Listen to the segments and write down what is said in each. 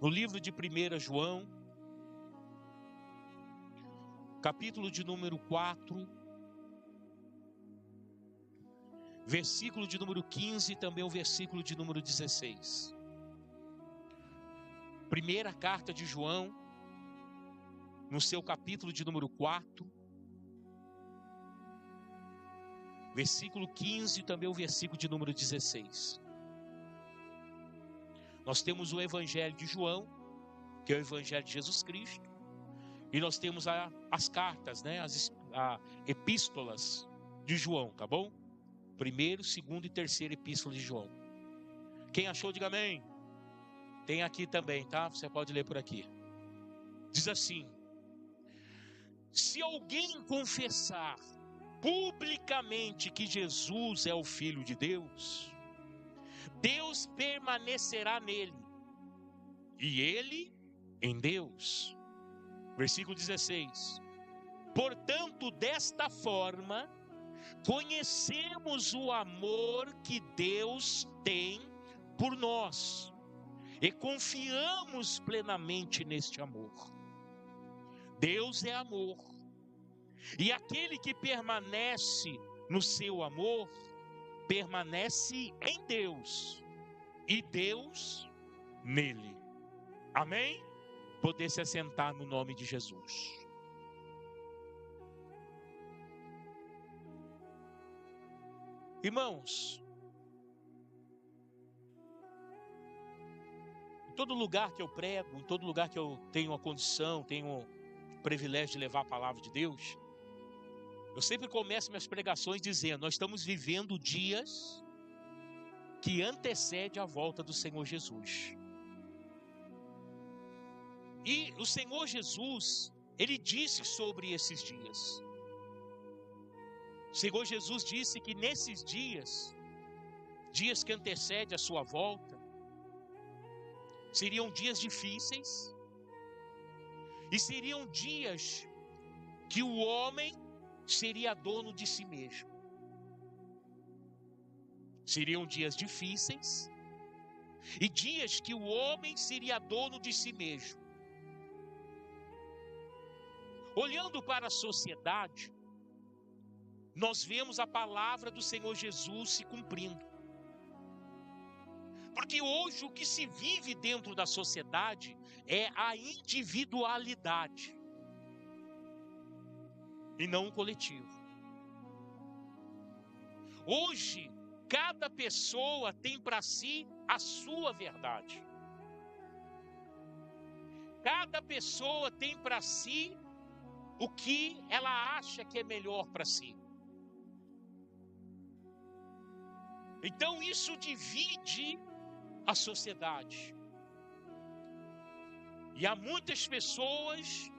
no livro de 1 João, capítulo de número 4, versículo de número 15 e também o versículo de número 16. Primeira carta de João, no seu capítulo de número 4, versículo 15 e também o versículo de número 16. Nós temos o Evangelho de João, que é o Evangelho de Jesus Cristo, e nós temos as cartas, né, as epístolas de João, tá bom? Primeiro, segundo e terceira epístola de João. Quem achou, diga amém. Tem aqui também, tá? Você pode ler por aqui. Diz assim: se alguém confessar publicamente que Jesus é o Filho de Deus, Deus permanecerá nele, e ele em Deus. Versículo 16. Portanto, desta forma, conhecemos o amor que Deus tem por nós, e confiamos plenamente neste amor. Deus é amor, e aquele que permanece no seu amor, permanece em Deus, e Deus nele. Amém? Poder se assentar no nome de Jesus. Irmãos, em todo lugar que eu prego, em todo lugar que eu tenho a condição, tenho o privilégio de levar a palavra de Deus, eu sempre começo minhas pregações dizendo: nós estamos vivendo dias que antecedem a volta do Senhor Jesus. E o Senhor Jesus, Ele disse sobre esses dias. O Senhor Jesus disse que nesses dias que antecedem a sua volta, seriam dias difíceis, e seriam dias que o homem seria dono de si mesmo. Seriam dias difíceis, e dias que o homem seria dono de si mesmo. Olhando para a sociedade, nós vemos a palavra do Senhor Jesus se cumprindo. Porque hoje o que se vive dentro da sociedade é a individualidade e não o coletivo. Hoje, cada pessoa tem para si a sua verdade. Cada pessoa tem para si o que ela acha que é melhor para si. Então isso divide a sociedade. E há muitas pessoas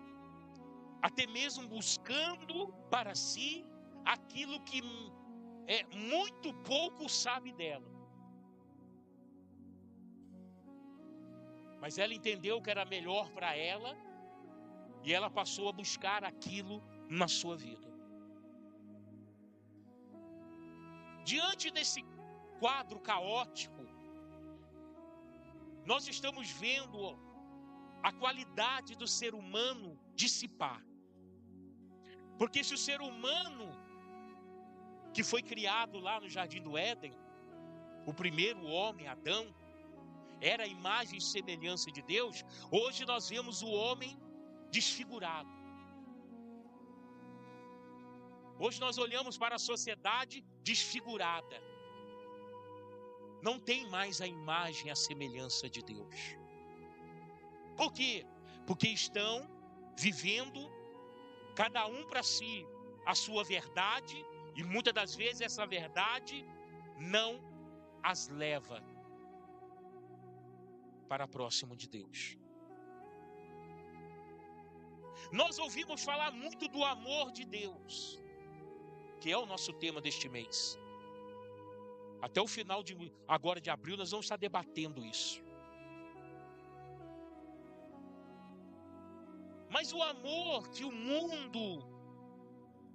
até mesmo buscando para si aquilo que muito pouco sabe dela. Mas ela entendeu que era melhor para ela, e ela passou a buscar aquilo na sua vida. Diante desse quadro caótico, nós estamos vendo a qualidade do ser humano dissipar. Porque se o ser humano que foi criado lá no Jardim do Éden, o primeiro homem, Adão, era a imagem e semelhança de Deus, hoje nós vemos o homem desfigurado. Hoje nós olhamos para a sociedade desfigurada. Não tem mais a imagem e a semelhança de Deus. Por quê? Porque estão vivendo cada um para si a sua verdade, e muitas das vezes essa verdade não as leva para próximo de Deus. Nós ouvimos falar muito do amor de Deus, que é o nosso tema deste mês. Até o final agora de abril nós vamos estar debatendo isso. Mas o amor que o mundo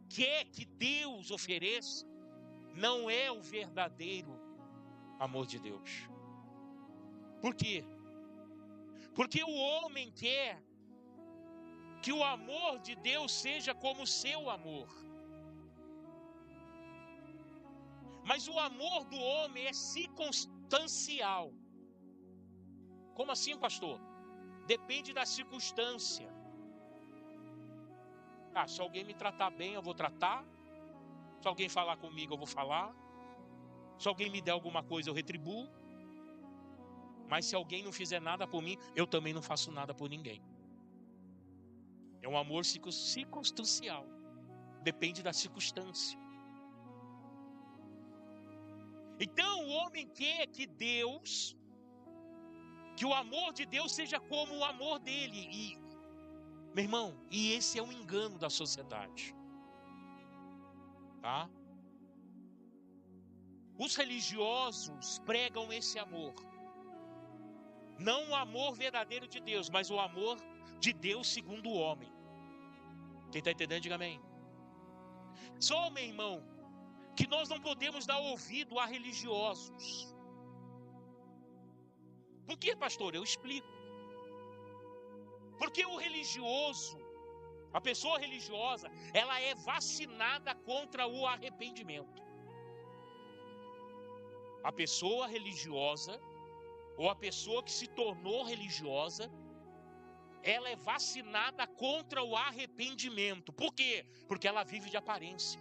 quer que Deus ofereça não é o verdadeiro amor de Deus. Por quê? Porque o homem quer que o amor de Deus seja como o seu amor. Mas o amor do homem é circunstancial. Como assim, pastor? Depende da circunstância. Se alguém me tratar bem, eu vou tratar. Se alguém falar comigo, eu vou falar. Se alguém me der alguma coisa, eu retribuo. Mas se alguém não fizer nada por mim, eu também não faço nada por ninguém. É um amor circunstancial. Depende da circunstância. Então o homem quer que o amor de Deus seja como o amor dele. Meu irmão, e esse é um engano da sociedade. Tá? Os religiosos pregam esse amor. Não o amor verdadeiro de Deus, mas o amor de Deus segundo o homem. Quem está entendendo, diga amém. Só, meu irmão, que nós não podemos dar ouvido a religiosos. Por que, pastor? Eu explico. Porque o religioso, a pessoa religiosa, ela é vacinada contra o arrependimento. A pessoa religiosa, ou a pessoa que se tornou religiosa, ela é vacinada contra o arrependimento. Por quê? Porque ela vive de aparência.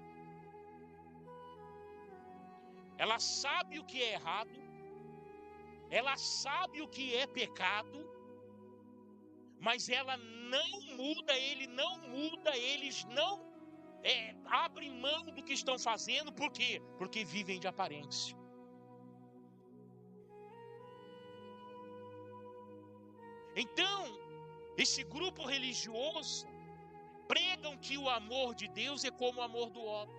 Ela sabe o que é errado, ela sabe o que é pecado, mas ela não muda, ele não muda, eles não abrem mão do que estão fazendo. Por quê? Porque vivem de aparência. Então, esse grupo religioso pregam que o amor de Deus é como o amor do homem.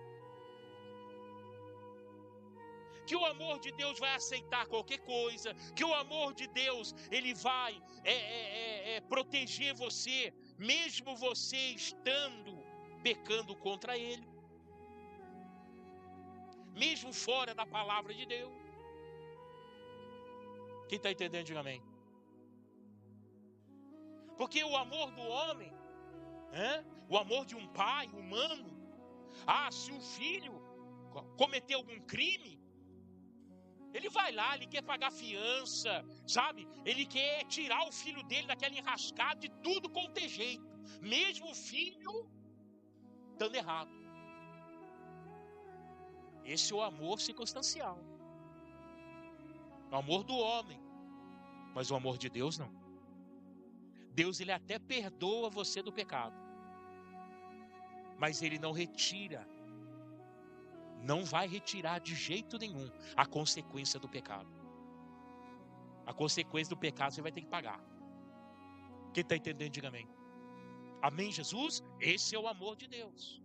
Que o amor de Deus vai aceitar qualquer coisa, que o amor de Deus, ele vai proteger você, mesmo você estando pecando contra ele, mesmo fora da palavra de Deus. Quem está entendendo, diga amém. Porque o amor do homem, o amor de um pai humano, se o filho cometeu algum crime, ele vai lá, ele quer pagar fiança, sabe? Ele quer tirar o filho dele daquela enrascada de tudo quanto é jeito, mesmo o filho estando errado. Esse é o amor circunstancial. O amor do homem, mas o amor de Deus não. Deus, ele até perdoa você do pecado, mas ele não retira, não vai retirar de jeito nenhum a consequência do pecado. A consequência do pecado você vai ter que pagar. Quem está entendendo, diga amém. Amém, Jesus? Esse é o amor de Deus.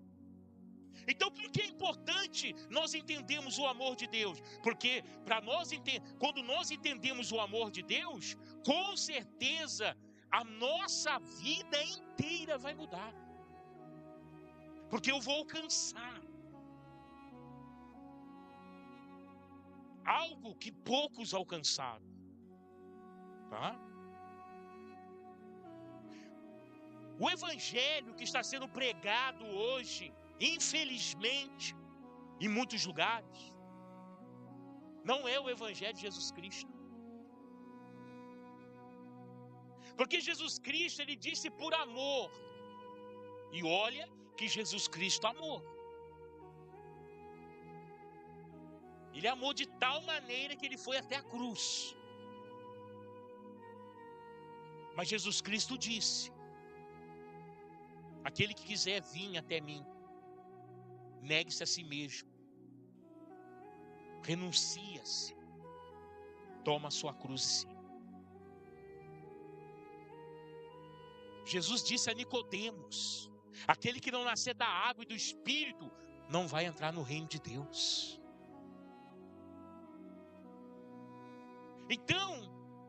Então, por que é importante nós entendermos o amor de Deus? Porque quando nós entendemos o amor de Deus, com certeza a nossa vida inteira vai mudar. Porque eu vou alcançar algo que poucos alcançaram. Tá? O evangelho que está sendo pregado hoje, infelizmente, em muitos lugares, não é o evangelho de Jesus Cristo. Porque Jesus Cristo, ele disse por amor. E olha que Jesus Cristo amou. Ele amou de tal maneira que ele foi até a cruz. Mas Jesus Cristo disse: aquele que quiser vir até mim, negue-se a si mesmo, renuncia-se, toma a sua cruz em si. Jesus disse a Nicodemos: aquele que não nascer da água e do Espírito não vai entrar no reino de Deus. Então,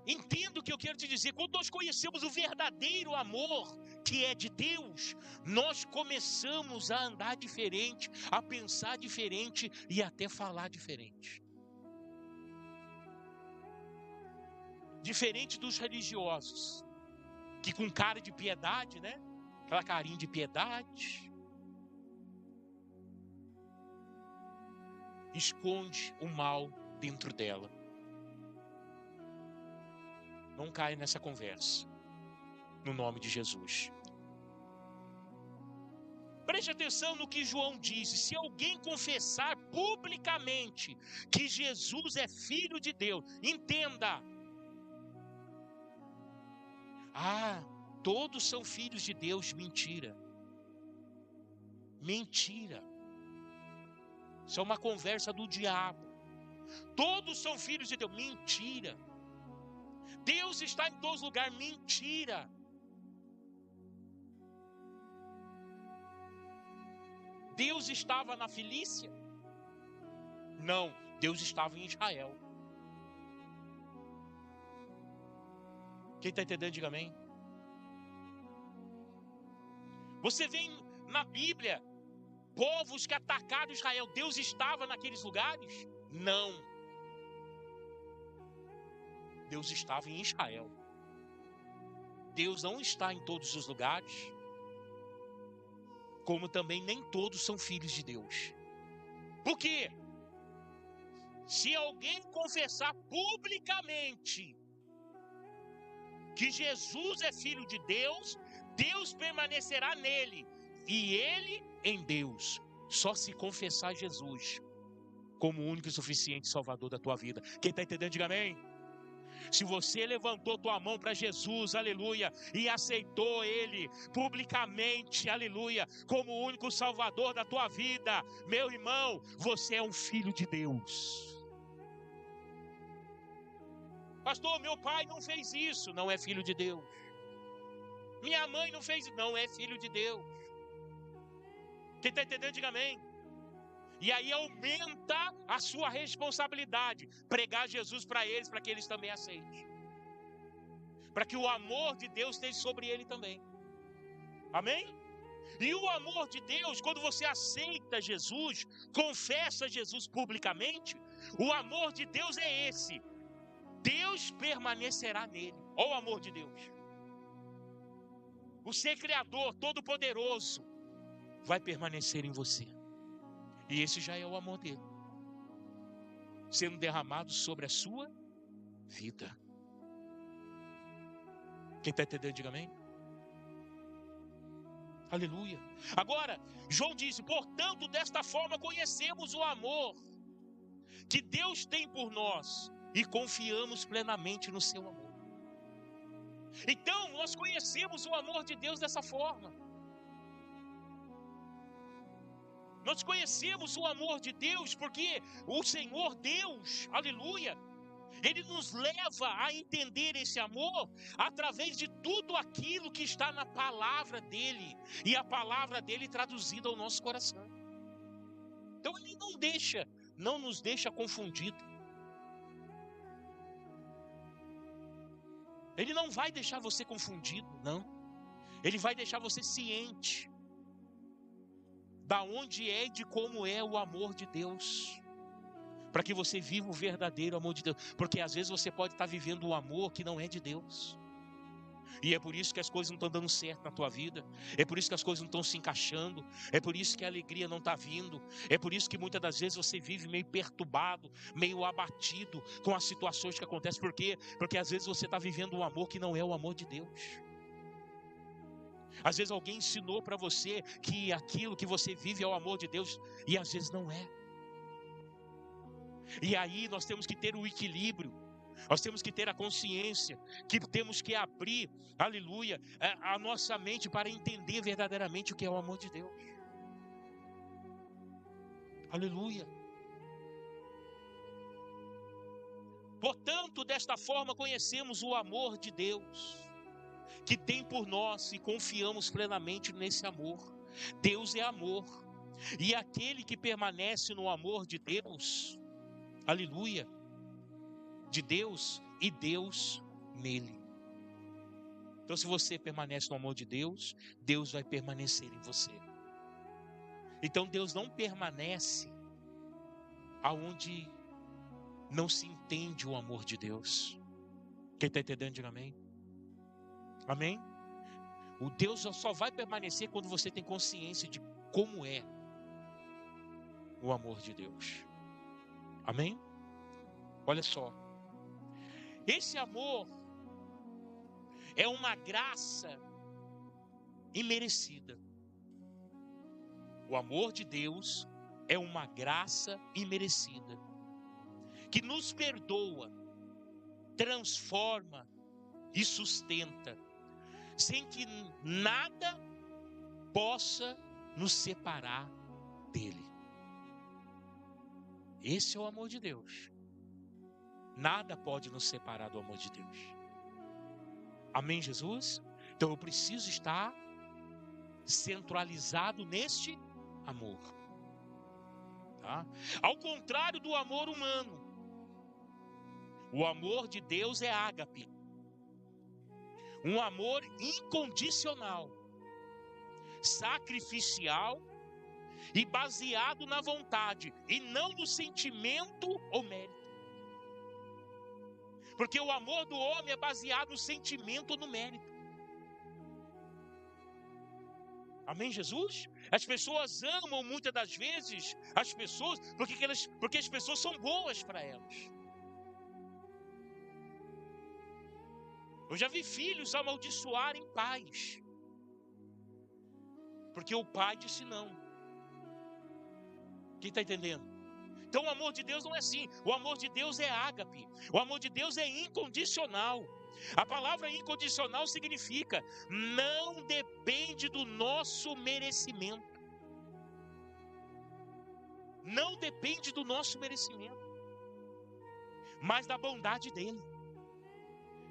entenda o que eu quero te dizer. Quando nós conhecemos o verdadeiro amor que é de Deus, nós começamos a andar diferente, a pensar diferente e até falar diferente. Diferente dos religiosos. que com cara de piedade, né? Aquela carinha de piedade, esconde o mal dentro dela. Não caia nessa conversa, no nome de Jesus. Preste atenção no que João disse: se alguém confessar publicamente que Jesus é filho de Deus, entenda. Todos são filhos de Deus, mentira. Mentira. Isso é uma conversa do diabo. Todos são filhos de Deus, mentira. Deus está em todos os lugares, mentira. Deus estava na Filícia? Não, Deus estava em Israel. Quem está entendendo, diga amém. Você vê na Bíblia povos que atacaram Israel. Deus estava naqueles lugares? Não. Deus estava em Israel. Deus não está em todos os lugares, como também nem todos são filhos de Deus. Por quê? Se alguém confessar publicamente que Jesus é filho de Deus, Deus permanecerá nele e ele em Deus. Só se confessar Jesus como o único e suficiente Salvador da tua vida. Quem está entendendo, diga amém. Se você levantou tua mão para Jesus, aleluia, e aceitou Ele publicamente, aleluia, como o único Salvador da tua vida, meu irmão, você é um filho de Deus. Pastor, meu pai não fez isso, não é filho de Deus. Minha mãe não fez isso, não é filho de Deus. Quem está entendendo, diga amém. E aí aumenta a sua responsabilidade, pregar Jesus para eles, para que eles também aceitem. Para que o amor de Deus esteja sobre ele também. Amém? E o amor de Deus, quando você aceita Jesus, confessa Jesus publicamente, o amor de Deus é esse: Deus permanecerá nele. Olha o amor de Deus. O ser criador, todo-poderoso, vai permanecer em você. E esse já é o amor dele, sendo derramado sobre a sua vida. Quem está entendendo, diga amém. Aleluia. Agora, João disse: portanto, desta forma conhecemos o amor que Deus tem por nós e confiamos plenamente no seu amor. Então, nós conhecemos o amor de Deus dessa forma. Nós conhecemos o amor de Deus porque o Senhor Deus, aleluia, Ele nos leva a entender esse amor através de tudo aquilo que está na palavra dEle. E a palavra dEle traduzida ao nosso coração. Então Ele não nos deixa confundido. Ele não vai deixar você confundido, não. Ele vai deixar você ciente da onde é e de como é o amor de Deus, para que você viva o verdadeiro amor de Deus. Porque às vezes você pode estar vivendo um amor que não é de Deus, e é por isso que as coisas não estão dando certo na tua vida, é por isso que as coisas não estão se encaixando, é por isso que a alegria não está vindo, é por isso que muitas das vezes você vive meio perturbado, meio abatido com as situações que acontecem. Por quê? Porque às vezes você está vivendo um amor que não é o amor de Deus. Às vezes alguém ensinou para você que aquilo que você vive é o amor de Deus, e às vezes não é. E aí nós temos que ter o equilíbrio, nós temos que ter a consciência, que temos que abrir, aleluia, a nossa mente para entender verdadeiramente o que é o amor de Deus. Aleluia. Portanto, desta forma conhecemos o amor de Deus que tem por nós e confiamos plenamente nesse amor. Deus é amor, e aquele que permanece no amor de Deus, aleluia, de Deus e Deus nele. Então, se você permanece no amor de Deus, Deus vai permanecer em você. Então, Deus não permanece aonde não se entende o amor de Deus. Quem está entendendo, diga amém. Amém? O Deus só vai permanecer quando você tem consciência de como é o amor de Deus. Amém? Olha só. Esse amor é uma graça imerecida. O amor de Deus é uma graça imerecida, que nos perdoa, transforma e sustenta, sem que nada possa nos separar dele. Esse é o amor de Deus. Nada pode nos separar do amor de Deus. Amém, Jesus? Então eu preciso estar centralizado neste amor. Tá? Ao contrário do amor humano, o amor de Deus é ágape. Um amor incondicional, sacrificial e baseado na vontade e não no sentimento ou mérito. Porque o amor do homem é baseado no sentimento ou no mérito. Amém, Jesus? As pessoas amam muitas das vezes as pessoas porque as pessoas são boas para elas. Eu já vi filhos amaldiçoarem pais, porque o pai disse não. Quem está entendendo? Então o amor de Deus não é assim. O amor de Deus é ágape. O amor de Deus é incondicional. A palavra incondicional significa não depende do nosso merecimento. Não depende do nosso merecimento, mas da bondade dele.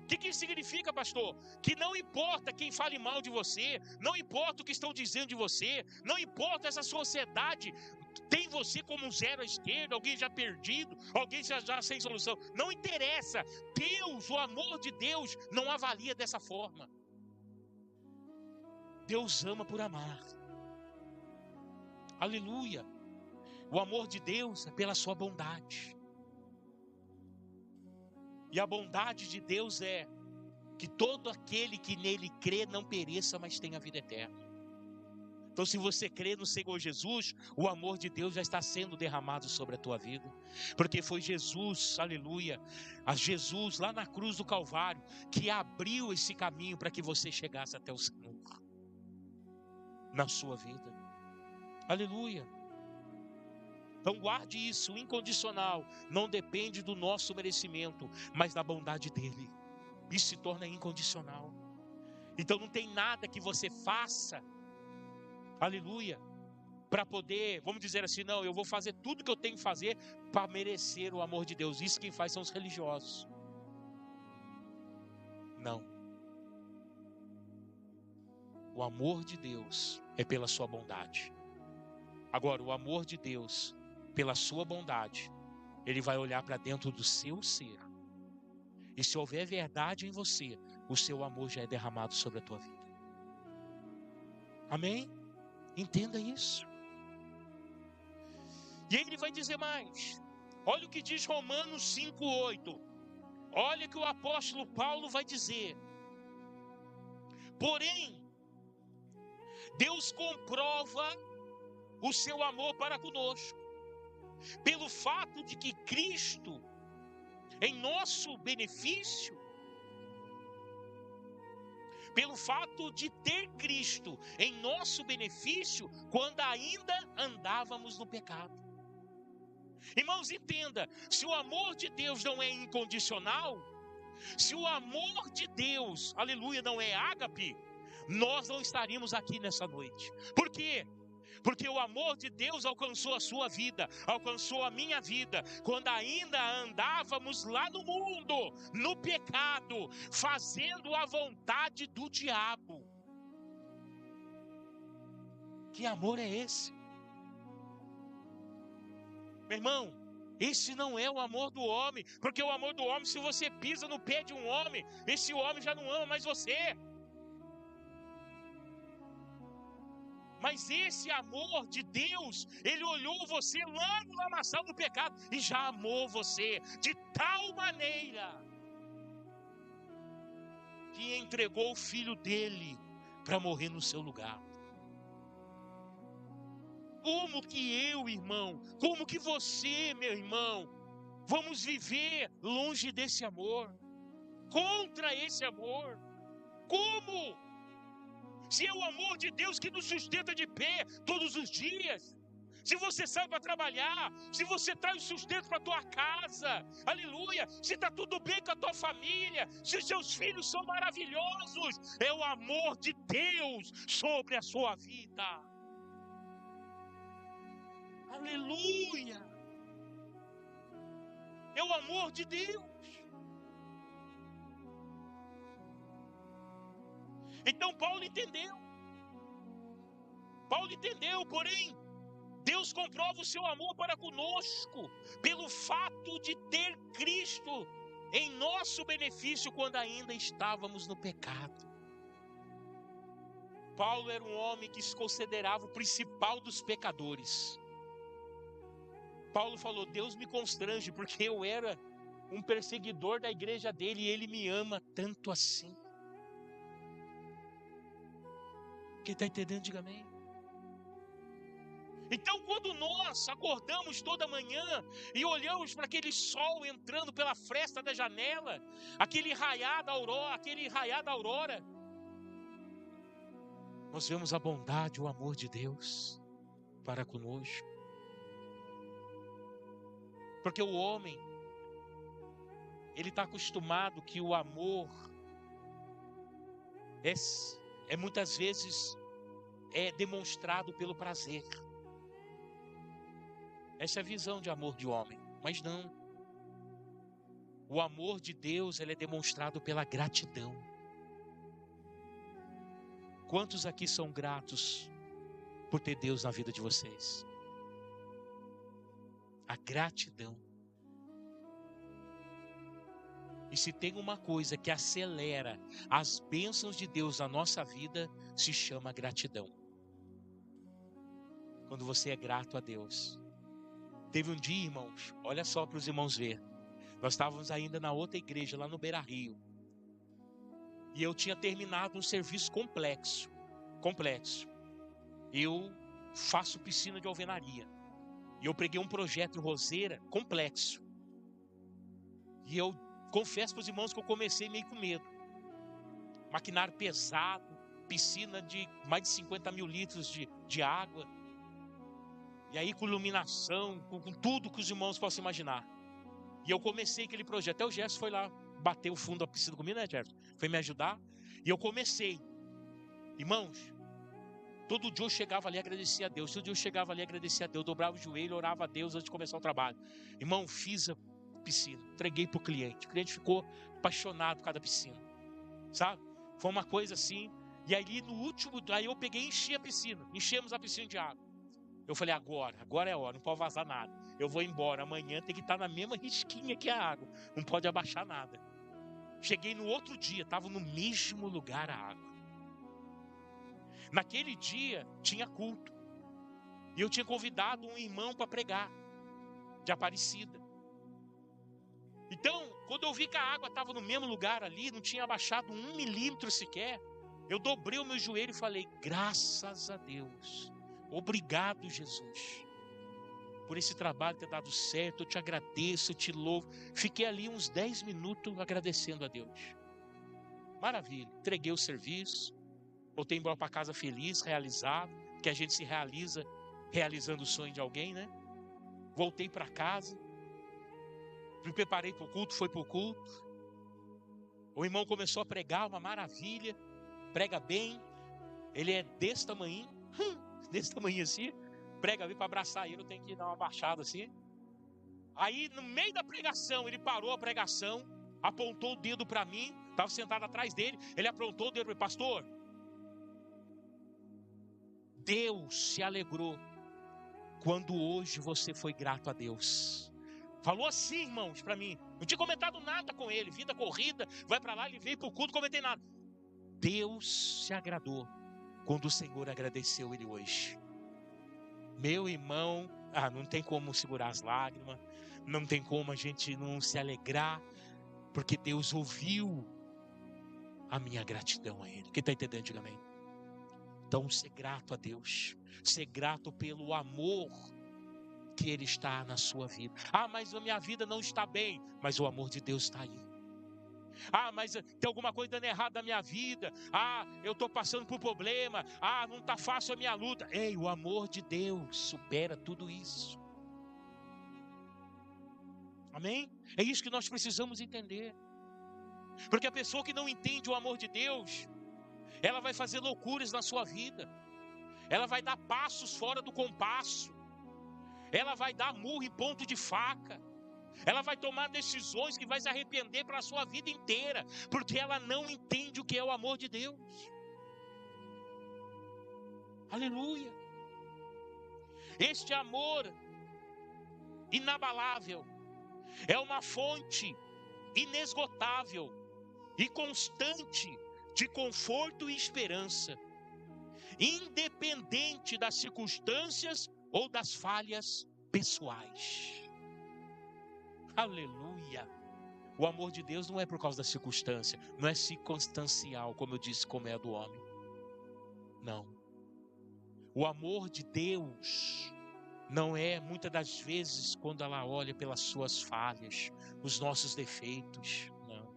O que isso significa, pastor? Que não importa quem fale mal de você, não importa o que estão dizendo de você, não importa essa sociedade tem você como um zero à esquerda, alguém já perdido, alguém já sem solução. Não interessa. Deus, o amor de Deus, não avalia dessa forma. Deus ama por amar. Aleluia. O amor de Deus é pela sua bondade. E a bondade de Deus é que todo aquele que nele crê não pereça, mas tenha vida eterna. Então, se você crê no Senhor Jesus, o amor de Deus já está sendo derramado sobre a tua vida. Porque foi Jesus, aleluia, a Jesus lá na cruz do Calvário, que abriu esse caminho para que você chegasse até o Senhor. Na sua vida. Aleluia. Então guarde isso, o incondicional não depende do nosso merecimento, mas da bondade dele. Isso se torna incondicional. Então não tem nada que você faça, aleluia, para poder, vamos dizer assim, não, eu vou fazer tudo que eu tenho que fazer para merecer o amor de Deus. Isso quem faz são os religiosos. Não. O amor de Deus é pela sua bondade. Agora, o amor de Deus, pela sua bondade, ele vai olhar para dentro do seu ser. E se houver verdade em você, o seu amor já é derramado sobre a tua vida. Amém? Entenda isso. E aí ele vai dizer mais. Olha o que diz Romanos 5:8. Olha o que o apóstolo Paulo vai dizer. Porém, Deus comprova o seu amor para conosco, pelo fato de que Cristo, em nosso benefício, pelo fato de ter Cristo em nosso benefício, quando ainda andávamos no pecado. Irmãos, entenda, se o amor de Deus não é incondicional, se o amor de Deus, aleluia, não é ágape, nós não estaríamos aqui nessa noite. Por quê? Porque o amor de Deus alcançou a sua vida, alcançou a minha vida, quando ainda andávamos lá no mundo, no pecado, fazendo a vontade do diabo. Que amor é esse? Meu irmão, esse não é o amor do homem, porque o amor do homem, se você pisa no pé de um homem, esse homem já não ama mais você. Mas esse amor de Deus, ele olhou você lá no lamaçal do pecado e já amou você de tal maneira que entregou o filho dele para morrer no seu lugar. Como que eu, irmão, como que você, meu irmão, vamos viver longe desse amor, contra esse amor? Como? Se é o amor de Deus que nos sustenta de pé todos os dias. Se você sai para trabalhar, se você traz o sustento para a tua casa, aleluia, se está tudo bem com a tua família, se os seus filhos são maravilhosos, é o amor de Deus sobre a sua vida. Aleluia! É o amor de Deus. Então Paulo entendeu, porém, Deus comprova o seu amor para conosco, pelo fato de ter Cristo em nosso benefício quando ainda estávamos no pecado. Paulo era um homem que se considerava o principal dos pecadores. Paulo falou, Deus me constrange, porque eu era um perseguidor da igreja dele e ele me ama tanto assim. Quem está entendendo, diga amém. Então, quando nós acordamos toda manhã e olhamos para aquele sol entrando pela fresta da janela, aquele raiar da aurora, nós vemos a bondade, o amor de Deus para conosco. Porque o homem, ele está acostumado que o amor muitas vezes é demonstrado pelo prazer. Essa é a visão de amor de homem, mas não. O amor de Deus, ele é demonstrado pela gratidão. Quantos aqui são gratos por ter Deus na vida de vocês? A gratidão. E se tem uma coisa que acelera as bênçãos de Deus na nossa vida, se chama gratidão. Quando você é grato a Deus. Teve um dia, irmãos, olha só para os irmãos ver. Nós estávamos ainda na outra igreja, lá no Beira Rio. E eu tinha terminado um serviço complexo. Eu faço piscina de alvenaria. E eu preguei um projeto em Roseira complexo. E eu confesso para os irmãos que eu comecei meio com medo. Maquinário pesado, piscina de mais de 50 mil litros de água. E aí com iluminação, com tudo que os irmãos possam imaginar. E eu comecei aquele projeto. Até o Gerson foi lá bater o fundo da piscina comigo, né, Gerson? Foi me ajudar. E eu comecei. Irmãos, todo dia eu chegava ali e agradecia a Deus. Todo dia eu chegava ali e agradecia a Deus. Dobrava o joelho, orava a Deus antes de começar o trabalho. Irmão, fiz a piscina. Entreguei para o cliente. O cliente ficou apaixonado por causa da piscina. Sabe? Foi uma coisa assim. E aí no último, aí eu peguei e enchi a piscina. Enchemos a piscina de água. Eu falei, agora é a hora, não pode vazar nada. Eu vou embora, amanhã tem que estar na mesma risquinha que a água. Não pode abaixar nada. Cheguei no outro dia, estava no mesmo lugar a água. Naquele dia tinha culto. E eu tinha convidado um irmão para pregar, de Aparecida. Então, quando eu vi que a água estava no mesmo lugar ali, não tinha abaixado 1 milímetro sequer, eu dobrei o meu joelho e falei, graças a Deus. Obrigado, Jesus, por esse trabalho ter dado certo. Eu te agradeço, eu te louvo. Fiquei ali uns 10 minutos agradecendo a Deus. Maravilha, entreguei o serviço. Voltei embora para casa feliz, realizado. Que a gente se realiza realizando o sonho de alguém, né? Voltei para casa. Me preparei para o culto, foi para o culto. O irmão começou a pregar, uma maravilha. Prega bem. Ele é desse tamanho. Desse tamanho assim, prega ali para abraçar ele, eu tenho que dar uma baixada assim. Aí no meio da pregação, ele parou a pregação, apontou o dedo para mim, estava sentado atrás dele, ele apontou o dedo para mim, pastor, Deus se alegrou quando hoje você foi grato a Deus. Falou assim, irmãos, para mim, não tinha comentado nada com ele, vida corrida, vai para lá, ele veio para o culto, não comentei nada. Deus se agradou quando o Senhor agradeceu ele hoje. Meu irmão, não tem como segurar as lágrimas, não tem como a gente não se alegrar, porque Deus ouviu a minha gratidão a Ele. Quem está entendendo, diga amém. Então, ser grato a Deus, ser grato pelo amor que Ele está na sua vida. Ah, mas a minha vida não está bem, mas o amor de Deus está aí. Ah, mas tem alguma coisa dando errado na minha vida. Ah, eu estou passando por problema. Ah, não está fácil a minha luta. Ei, o amor de Deus supera tudo isso. Amém? É isso que nós precisamos entender. Porque a pessoa que não entende o amor de Deus, ela vai fazer loucuras na sua vida. Ela vai dar passos fora do compasso. Ela vai dar murro em ponto de faca. Ela vai tomar decisões que vai se arrepender para a sua vida inteira, porque ela não entende o que é o amor de Deus. Aleluia. Este amor inabalável é uma fonte inesgotável e constante de conforto e esperança, independente das circunstâncias ou das falhas pessoais. Aleluia. O amor de Deus não é por causa da circunstância, não é circunstancial, como eu disse, como é a do homem. Não. O amor de Deus não é, muitas das vezes, quando ela olha pelas suas falhas, os nossos defeitos. Não.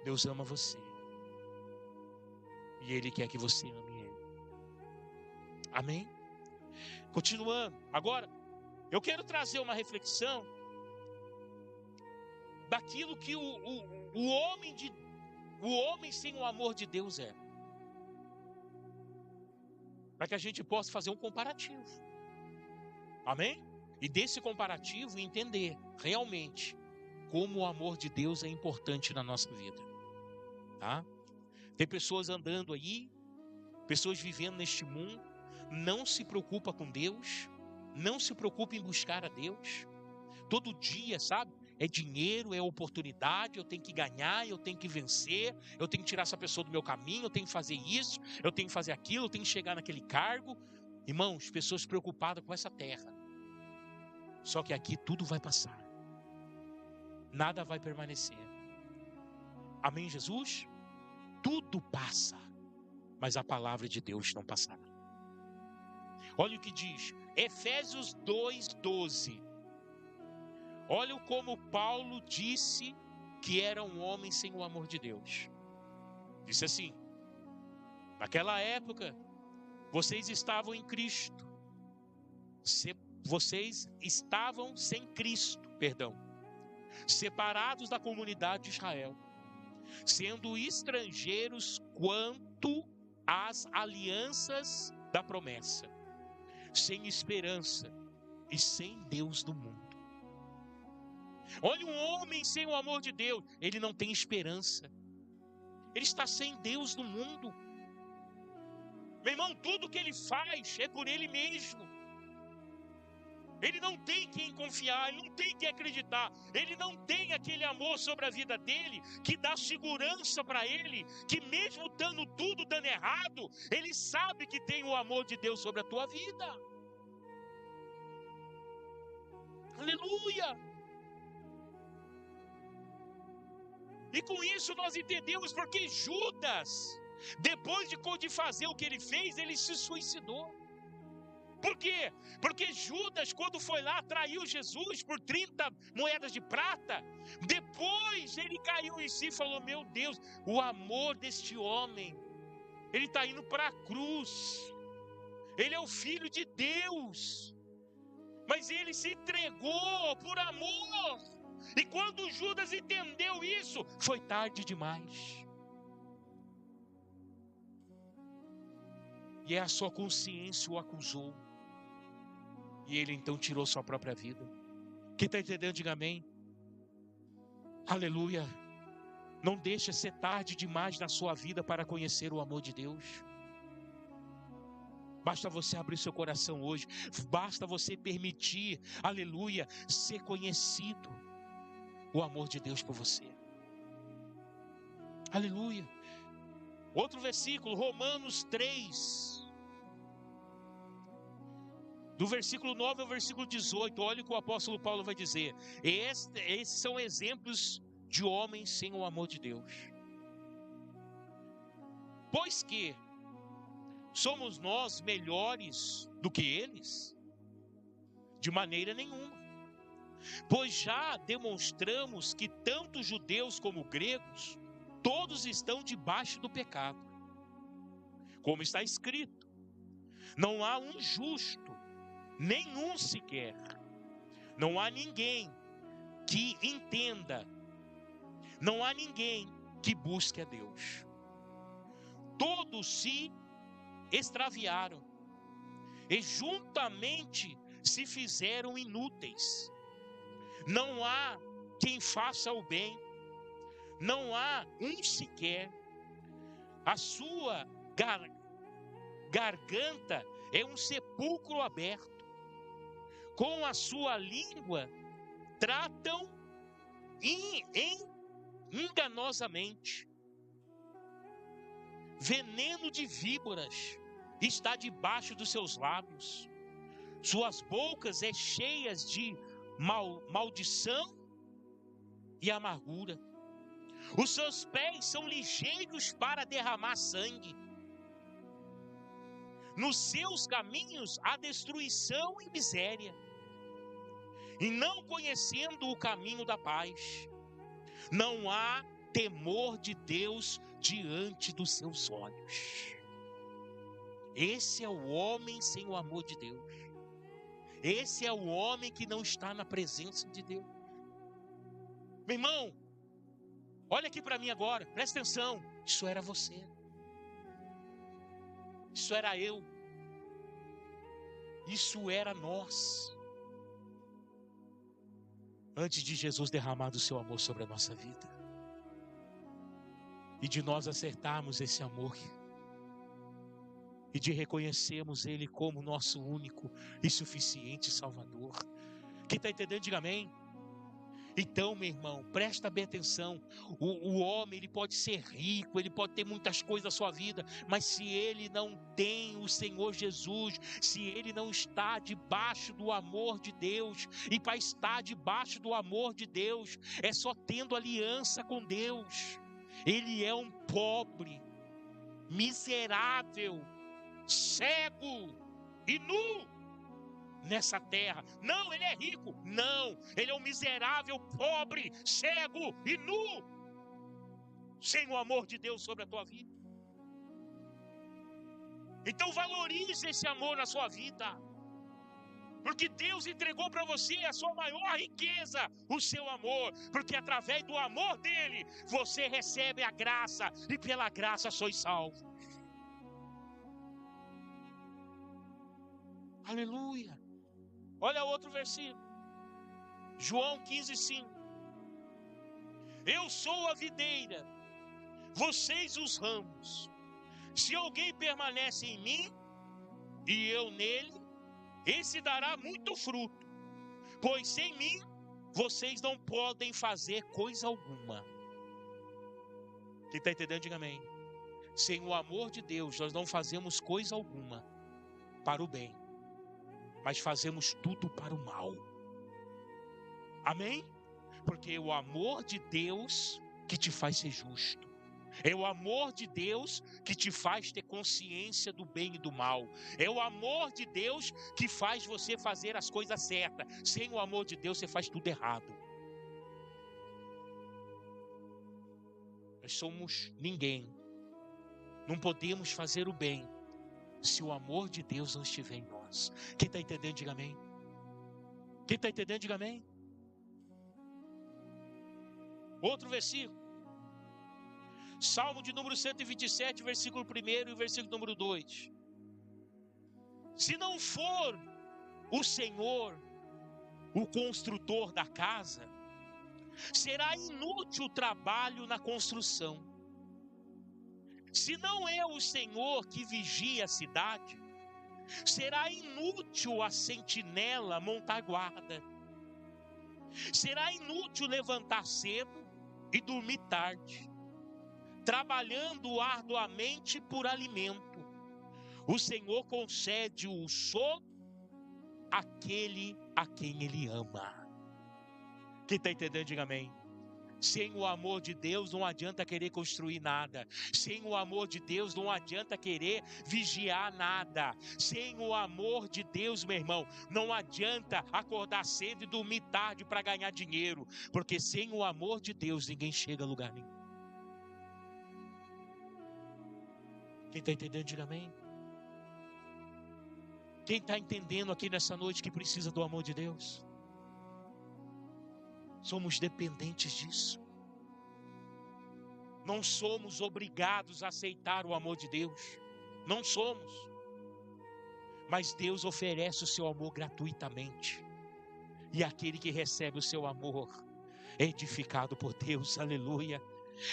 Deus ama você. E Ele quer que você ame Ele. Amém? Continuando. Agora, eu quero trazer uma reflexão daquilo que o homem sem o amor de Deus é. Para que a gente possa fazer um comparativo. Amém? E desse comparativo entender realmente como o amor de Deus é importante na nossa vida. Tá? Tem pessoas andando aí, pessoas vivendo neste mundo, não se preocupa com Deus, não se preocupa em buscar a Deus. Todo dia, sabe? É dinheiro, é oportunidade, eu tenho que ganhar, eu tenho que vencer, eu tenho que tirar essa pessoa do meu caminho, eu tenho que fazer isso, eu tenho que fazer aquilo, eu tenho que chegar naquele cargo. Irmãos, pessoas preocupadas com essa terra. Só que aqui tudo vai passar. Nada vai permanecer. Amém, Jesus? Tudo passa, mas a palavra de Deus não passará. Olha o que diz Efésios 2:12. Olha como Paulo disse que era um homem sem o amor de Deus. Disse assim: naquela época, vocês estavam em Cristo. Vocês estavam sem Cristo, separados da comunidade de Israel, sendo estrangeiros quanto às alianças da promessa, sem esperança e sem Deus no mundo. Olha, um homem sem o amor de Deus, ele não tem esperança. Ele está sem Deus no mundo. Meu irmão, tudo que ele faz é por ele mesmo. Ele não tem quem confiar, ele não tem quem acreditar. Ele não tem aquele amor sobre a vida dele que dá segurança para ele, que mesmo dando tudo dando errado, ele sabe que tem o amor de Deus sobre a tua vida. Aleluia! E com isso nós entendemos porque Judas, depois de fazer o que ele fez, ele se suicidou. Por quê? Porque Judas, quando foi lá, traiu Jesus por 30 moedas de prata. Depois ele caiu em si e falou: meu Deus, o amor deste homem, ele está indo para a cruz. Ele é o Filho de Deus. Mas ele se entregou por amor. E quando Judas entendeu isso, foi tarde demais. E a sua consciência o acusou. E ele então tirou sua própria vida. Quem está entendendo, diga amém. Aleluia. Não deixe ser tarde demais na sua vida para conhecer o amor de Deus. Basta você abrir seu coração hoje. Basta você permitir, aleluia, ser conhecido o amor de Deus por você. Aleluia. Outro versículo, Romanos 3. Do versículo 9 ao versículo 18, olha o que o apóstolo Paulo vai dizer. Esses são exemplos de homens sem o amor de Deus. Pois que, Somos nós melhores do que eles? De maneira nenhuma. Pois já demonstramos que tanto judeus como gregos, todos estão debaixo do pecado. Como está escrito, não há um justo, nenhum sequer. Não há ninguém que entenda. Não há ninguém que busque a Deus. Todos se extraviaram e juntamente se fizeram inúteis. Não há quem faça o bem, não há um sequer. A sua garganta é um sepulcro aberto. Com a sua língua tratam enganosamente. Veneno de víboras está debaixo dos seus lábios. Suas bocas é cheias de maldição e amargura. Os seus pés são ligeiros para derramar sangue. Nos seus caminhos há destruição e miséria. E não conhecendo o caminho da paz, não há temor de Deus diante dos seus olhos. Esse é o homem sem o amor de Deus. Esse é o homem que não está na presença de Deus. Meu irmão, olha aqui para mim agora, presta atenção. Isso era você. Isso era eu. Isso era nós. Antes de Jesus derramar do seu amor sobre a nossa vida. E de nós acertarmos esse amor. E de reconhecermos Ele como nosso único e suficiente Salvador. Quem está entendendo, diga amém. Então, meu irmão, presta bem atenção. O homem, ele pode ser rico, ele pode ter muitas coisas na sua vida, mas se ele não tem o Senhor Jesus, se ele não está debaixo do amor de Deus, e para estar debaixo do amor de Deus, é só tendo aliança com Deus. Ele é um pobre, miserável, cego e nu nessa terra. Não, ele é rico. Não, ele é um miserável, pobre, cego e nu, sem o amor de Deus sobre a tua vida. Então valorize esse amor na sua vida, porque Deus entregou para você a sua maior riqueza, o seu amor, porque através do amor dele você recebe a graça, e pela graça sois salvos. Aleluia. Olha outro versículo. João 15:5. Eu sou a videira, vocês os ramos. Se alguém permanece em mim e eu nele, esse dará muito fruto. Pois sem mim vocês não podem fazer coisa alguma. Quem está entendendo, diga amém. Sem o amor de Deus nós não fazemos coisa alguma para o bem, mas fazemos tudo para o mal. Amém? Porque é o amor de Deus que te faz ser justo. É o amor de Deus que te faz ter consciência do bem e do mal. É o amor de Deus que faz você fazer as coisas certas. Sem o amor de Deus você faz tudo errado. Nós somos ninguém. Não podemos fazer o bem se o amor de Deus não estiver em nós. Quem está entendendo, diga amém. Quem está entendendo, diga amém. Outro versículo. Salmo de número 127, versículo 1 e versículo número 2. Se não for o Senhor o construtor da casa, será inútil o trabalho na construção. Se não é o Senhor que vigia a cidade, será inútil a sentinela montar guarda. Será inútil levantar cedo e dormir tarde, trabalhando arduamente por alimento. O Senhor concede o sono àquele a quem Ele ama. Quem está entendendo, diga amém. Sem o amor de Deus não adianta querer construir nada. Sem o amor de Deus não adianta querer vigiar nada. Sem o amor de Deus, meu irmão, não adianta acordar cedo e dormir tarde para ganhar dinheiro. Porque sem o amor de Deus ninguém chega a lugar nenhum. Quem está entendendo, diga amém. Quem está entendendo aqui nessa noite que precisa do amor de Deus? Somos dependentes disso. Não somos obrigados a aceitar o amor de Deus. Não somos. Mas Deus oferece o seu amor gratuitamente. E aquele que recebe o seu amor é edificado por Deus, aleluia.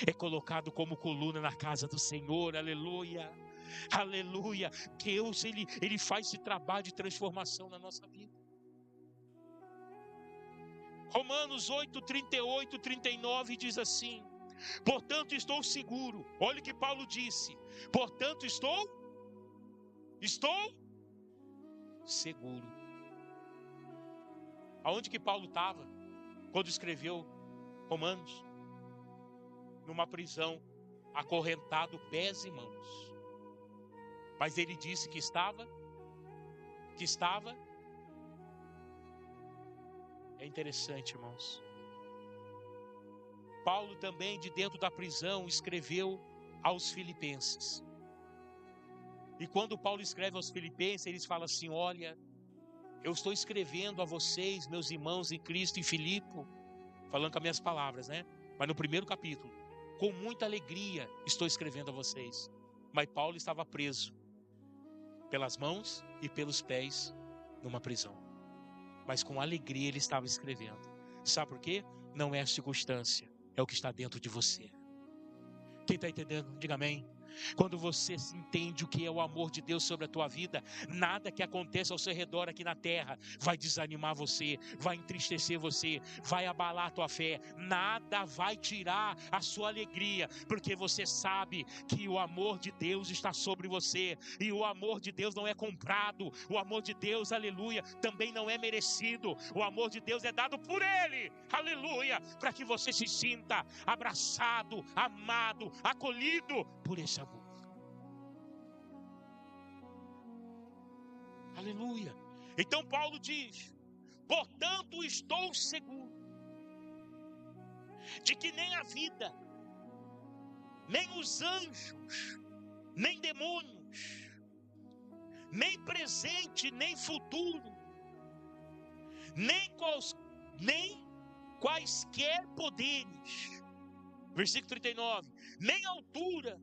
É colocado como coluna na casa do Senhor, aleluia. Aleluia. Deus, Ele faz esse trabalho de transformação na nossa vida. Romanos 8, 38, 39 diz assim: portanto estou seguro. Olha o que Paulo disse. Portanto estou seguro. Aonde que Paulo estava quando escreveu Romanos? Numa prisão, acorrentado pés e mãos. Mas ele disse que estava. É interessante, irmãos. Paulo também, de dentro da prisão, escreveu aos filipenses. E quando Paulo escreve aos filipenses, eles falam assim: olha, eu estou escrevendo a vocês, meus irmãos em Cristo, em Filipe, falando com as minhas palavras, né? Mas no primeiro capítulo, com muita alegria estou escrevendo a vocês. Mas Paulo estava preso, pelas mãos e pelos pés, numa prisão. Mas com alegria ele estava escrevendo. Sabe por quê? Não é a circunstância, é o que está dentro de você. Quem está entendendo? Diga amém. Quando você entende o que é o amor de Deus sobre a tua vida, nada que aconteça ao seu redor aqui na terra vai desanimar você, vai entristecer você, vai abalar a tua fé. Nada vai tirar a sua alegria, porque você sabe que o amor de Deus está sobre você. E o amor de Deus não é comprado. O amor de Deus, aleluia, também não é merecido. O amor de Deus é dado por Ele, aleluia, para que você se sinta abraçado, amado, acolhido por esse amor. Aleluia. Então Paulo diz: portanto estou seguro de que nem a vida, nem os anjos, nem demônios, nem presente, nem futuro, nem quaisquer poderes, versículo 39, nem altura,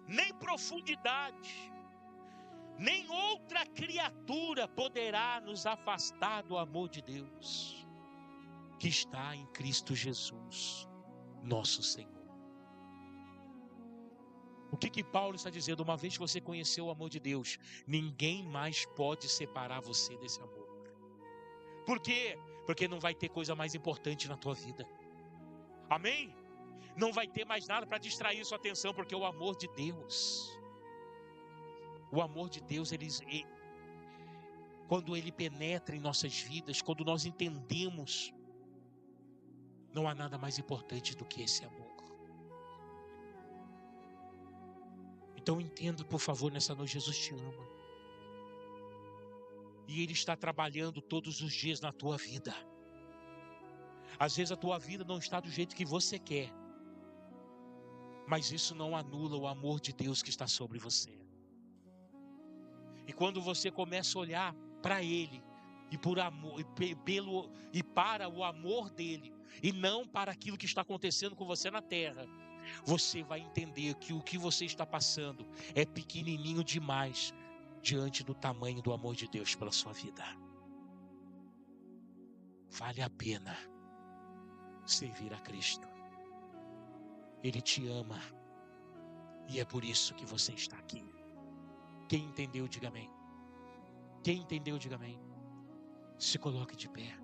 nem profundidade, nem outra criatura poderá nos afastar do amor de Deus, que está em Cristo Jesus, nosso Senhor. O que Paulo está dizendo? Uma vez que você conheceu o amor de Deus, ninguém mais pode separar você desse amor. Por quê? Porque não vai ter coisa mais importante na tua vida. Amém? Não vai ter mais nada para distrair sua atenção, porque o amor de Deus, quando ele penetra em nossas vidas, quando nós entendemos, não há nada mais importante do que esse amor. Então entenda, por favor, nessa noite, Jesus te ama. E Ele está trabalhando todos os dias na tua vida. Às vezes a tua vida não está do jeito que você quer, mas isso não anula o amor de Deus que está sobre você. E quando você começa a olhar para Ele, e por amor, e para o amor dele, e não para aquilo que está acontecendo com você na terra, você vai entender que o que você está passando é pequenininho demais diante do tamanho do amor de Deus pela sua vida. Vale a pena servir a Cristo. Ele te ama e é por isso que você está aqui. Quem entendeu, diga amém. Quem entendeu, diga amém. Se coloque de pé.